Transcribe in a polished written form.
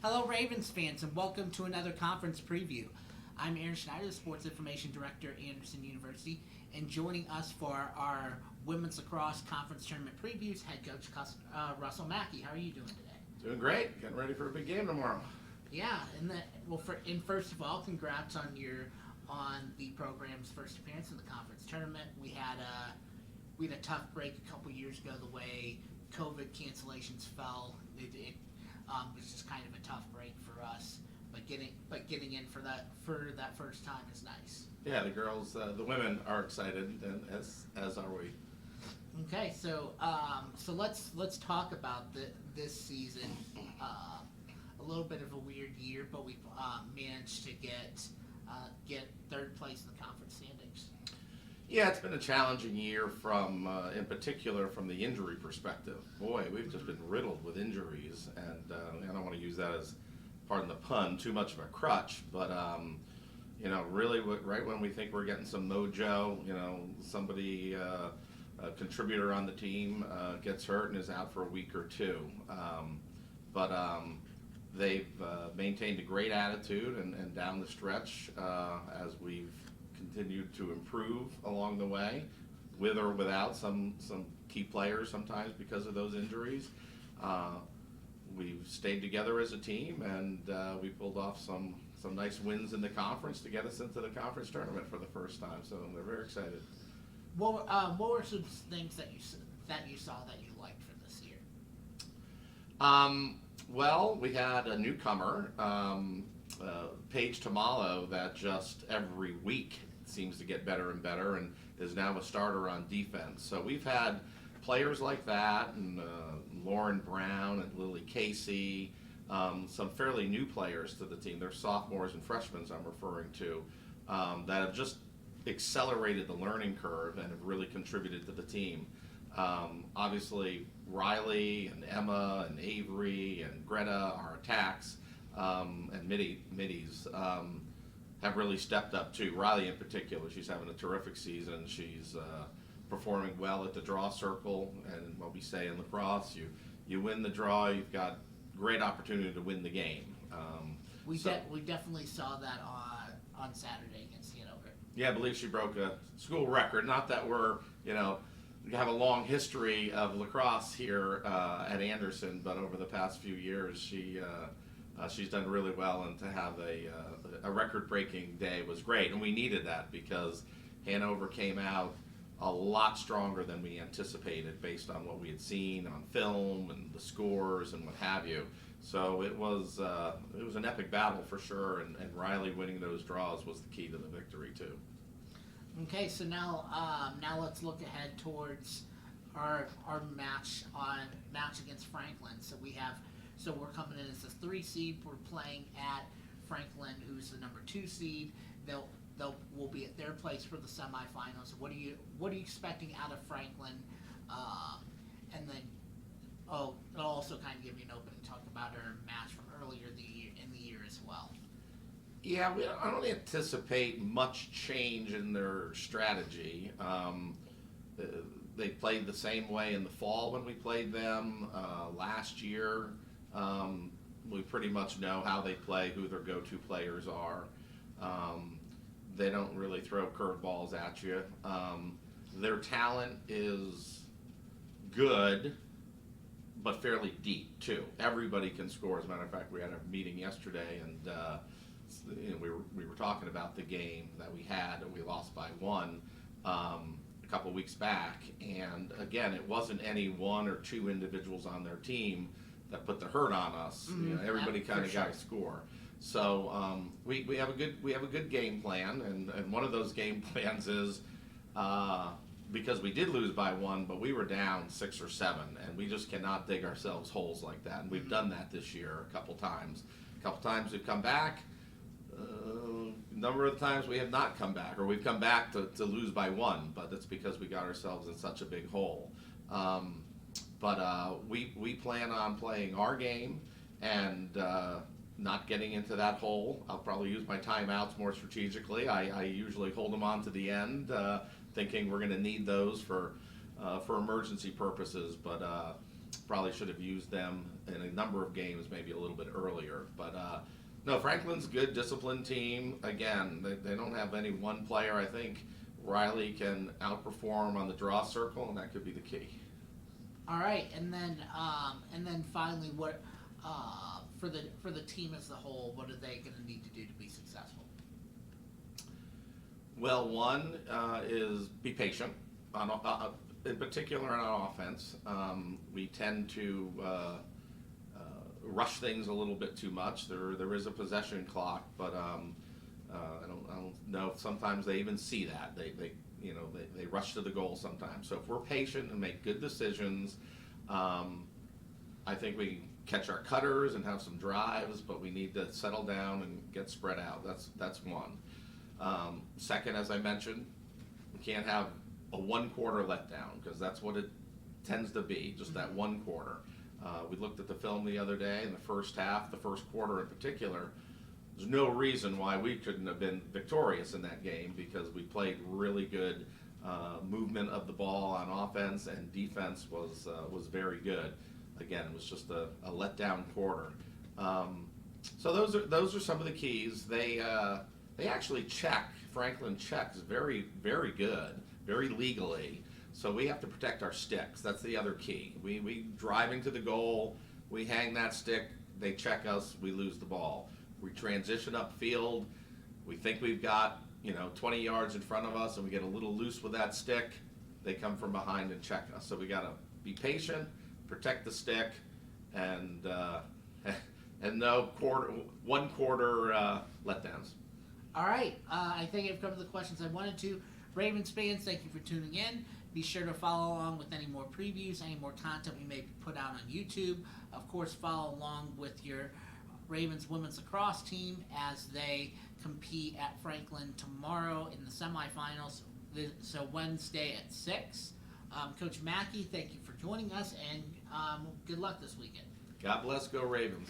Hello, Ravens fans, and welcome to another conference preview. I'm Aaron Schneider, the Sports Information Director at Anderson University, and joining us for our Women's Lacrosse Conference Tournament previews, Head Coach Russell Mackey. How are you doing today? Doing great. Getting ready for a big game tomorrow. Yeah, and first of all, congrats on the program's first appearance in the conference tournament. We had a tough break a couple years ago. The way COVID cancellations fell, it was just kind of a tough break for us. But getting in for that first time is nice. Yeah, the girls, the women are excited, and as are we. Okay, so let's talk about this season. A little bit of a weird year, but we've managed to get third place in the conference standings. Yeah, it's been a challenging year from, in particular, from the injury perspective. Boy, we've just been riddled with injuries, and I don't want to use that as, pardon the pun, too much of a crutch, but really, right when we think we're getting some mojo, somebody, a contributor on the team, gets hurt and is out for a week or two. But they've maintained a great attitude, and down the stretch, as we've continued to improve along the way, with or without some key players sometimes because of those injuries. We've stayed together as a team, and we pulled off some nice wins in the conference to get us into the conference tournament for the first time. So we're very excited. What were some things that you saw that you liked for this year? Well, we had a newcomer, Paige Tamalo, that just every week seems to get better and better, and is now a starter on defense. So we've had players like that, and Lauren Brown and Lily Casey, some fairly new players to the team. They're sophomores and freshmen I'm referring to, that have just accelerated the learning curve and have really contributed to the team. Obviously, Riley and Emma and Avery and Greta, our attacks, and Middies, have really stepped up too. Riley in particular, she's having a terrific season. She's performing well at the draw circle, and what we say in lacrosse, you win the draw, you've got great opportunity to win the game. We definitely saw that on Saturday against Hanover. Yeah, I believe she broke a school record. Not that we have a long history of lacrosse here at Anderson, but over the past few years, she's done really well, and to have a record-breaking day was great, and we needed that because Hanover came out a lot stronger than we anticipated based on what we had seen on film and the scores and what have you. So it was an epic battle for sure, and Riley winning those draws was the key to the victory too. Okay, so now let's look ahead towards our match against Franklin. So we're coming in as a 3 seed. We're playing at Franklin, who's the number 2 seed. We'll be at their place for the semifinals. What are you expecting out of Franklin? And then it'll also kind of give you an opening to talk about our match from earlier in the year as well. Yeah, I don't anticipate much change in their strategy. They played the same way in the fall when we played them last year. We pretty much know how they play, who their go-to players are. They don't really throw curveballs at you. Their talent is good, but fairly deep too. Everybody can score. As a matter of fact, we had a meeting yesterday, and we were talking about the game that we had, and we lost by 1 a couple weeks back. And again, it wasn't any 1 or 2 individuals on their team that put the hurt on us. Everybody kind of got a score. So we have a good game plan, and one of those game plans is because we did lose by 1, but we were down 6 or 7, and we just cannot dig ourselves holes like that. And we've done that this year a couple times. A couple times we've come back. A number of times we have not come back, or we've come back to lose by 1, but that's because we got ourselves in such a big hole. But we plan on playing our game and not getting into that hole. I'll probably use my timeouts more strategically. I usually hold them on to the end, thinking we're going to need those for emergency purposes. But probably should have used them in a number of games, maybe a little bit earlier. But no, Franklin's a good, disciplined team. Again, they don't have any one player. I think Riley can outperform on the draw circle, and that could be the key. All right, and then finally, what for the team as a whole, what are they going to need to do to be successful? Well, one is be patient, in particular on offense. We tend to rush things a little bit too much. There is a possession clock, but I don't know. Sometimes they even see that they rush to the goal sometimes. So if we're patient and make good decisions, I think we can catch our cutters and have some drives, but we need to settle down and get spread out. That's one. Second, as I mentioned, we can't have a one-quarter letdown, because that's what it tends to be, just that one quarter. We looked at the film the other day in the first half, the first quarter in particular. There's no reason why we couldn't have been victorious in that game, because we played really good movement of the ball on offense, and defense was very good. Again, it was just a letdown quarter. So those are some of the keys. They actually check. Franklin checks very, very good, very legally. So we have to protect our sticks. That's the other key. We driving to the goal, we hang that stick, they check us, we lose the ball. We transition upfield, we think we've got 20 yards in front of us, and we get a little loose with that stick, they come from behind and check us. So we got to be patient, protect the stick, and no one quarter letdowns. All right, I think I've covered the questions I wanted to. Ravens fans, thank you for tuning in. Be sure to follow along with any more previews, any more content we may put out on YouTube. Of course, follow along with your Ravens women's lacrosse team as they compete at Franklin tomorrow in the semifinals. So Wednesday at 6. Coach Mackey, thank you for joining us, and good luck this weekend. God bless, go Ravens.